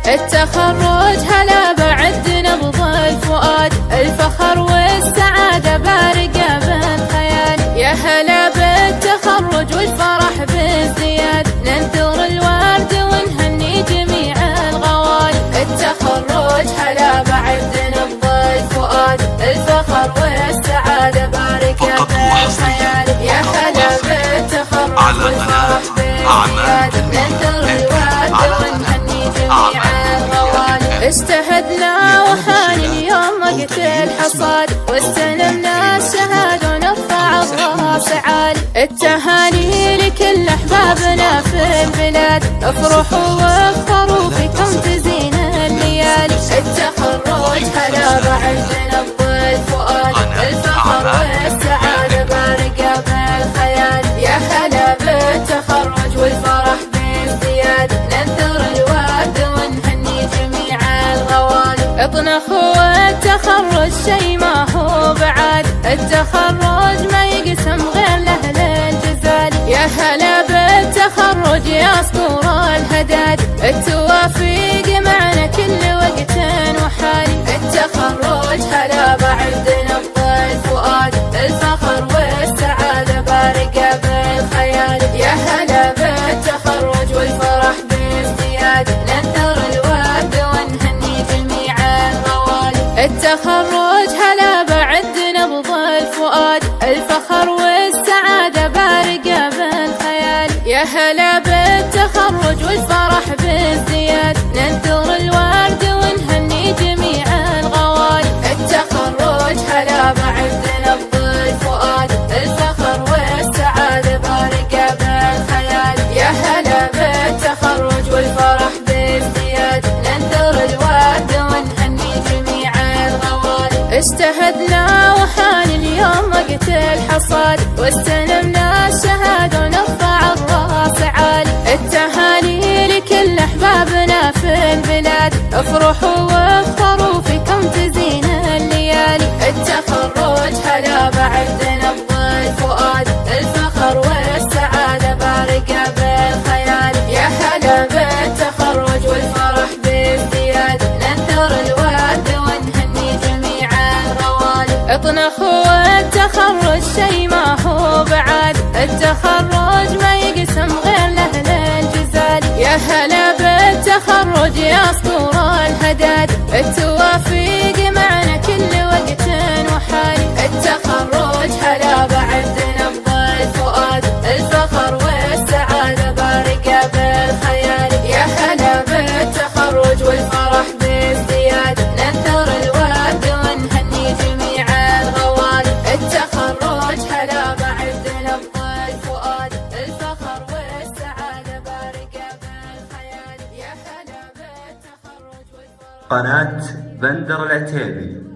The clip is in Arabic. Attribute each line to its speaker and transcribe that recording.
Speaker 1: التخرج هلا بعد نبض الفؤاد، الفخر والسعادة بارقة بالخيال. يا هلا بالتخرج والفرح بازدياد، ننثر الورد ونهني جميع الغوال. التخرج هلا بعد نبض الفؤاد، الفخر والسعادة بارقة بالخيال. يا هلا بالتخرج والفرح بازدياد، ننثر الورد ونهني جميع الغوال. اجتهدنا وحان اليوم وقت الحصاد، واستلمنا الشهادة ونرفع الراس عالي. التهاني لكل احبابنا في البلاد، افرحوا واختاروا فيكم تزين الليالي. التخرج هلا بعد نبض الفؤاد، الفخر والسعادة بارقة بالخيال. يا هلا بالتخرج والفرح بازدياد، ننثر الورد ونهني جميع الغوالي. اطنخوا التخرج شي ما هو بعاد، التخرج ما يقسم غير لأهل الجزال. يا هلا بالتخرج يا اسطور الهداد، التوافيق معنا كل وقت وحالي. التخرج هلا بعد نبض الفؤاد، الفخر والسعادة بارقة بالخيال. يا هلا بالتخرج والفرح بازدياد، ننثر الورد ونهني جميع الغوالي. التخرج هلا بعد نبض الفؤاد، الفخر والسعادة بارقة بالخيال. يا هلا بالتخرج والفرح بازدياد، ننثر الورد ونهني جميع الغوالي. التخرج هلا بعد نبض الفؤاد، الفخر والسعادة بارقة بالخيال. يا هلا بالتخرج والفرح بازدياد، ننثر الورد ونهني جميع الغوالي. اجتهدنا وحان اليوم وقت الحصاد، واستلمنا الشهادة ونرفع الراس عالي. التهاني لكل احبابنا في البلاد، افرحوا واختاروا فيكم تزين الليالي. التخرج هلا بعد نبض الفؤاد، الفخر والسعادة بارقة بالخيال. يا هلا بالتخرج والفرح بازدياد، ننثر الورد ونهني جميع الغوالي. اطنخوا التخرج شي ما هو بعاد، التخرج ما يقسم غير لأهل الجزال. يا هلا بالتخرج يا اسطور الهداد، التوافيق معنا كل وقت وحالي. التخرج هلا بعد نبض الفؤاد، الفخر والسعادة بارقة بالخيال. يا هلا بالتخرج والفرح بازدياد، ننثر الورد ونهني جميع الغوالي. التخرج هلا بعد نبض الفؤاد، الفخر والسعادة بارقة بالخيال. يا هلا بالتخرج والفرح.
Speaker 2: قناة بندر العتيبي.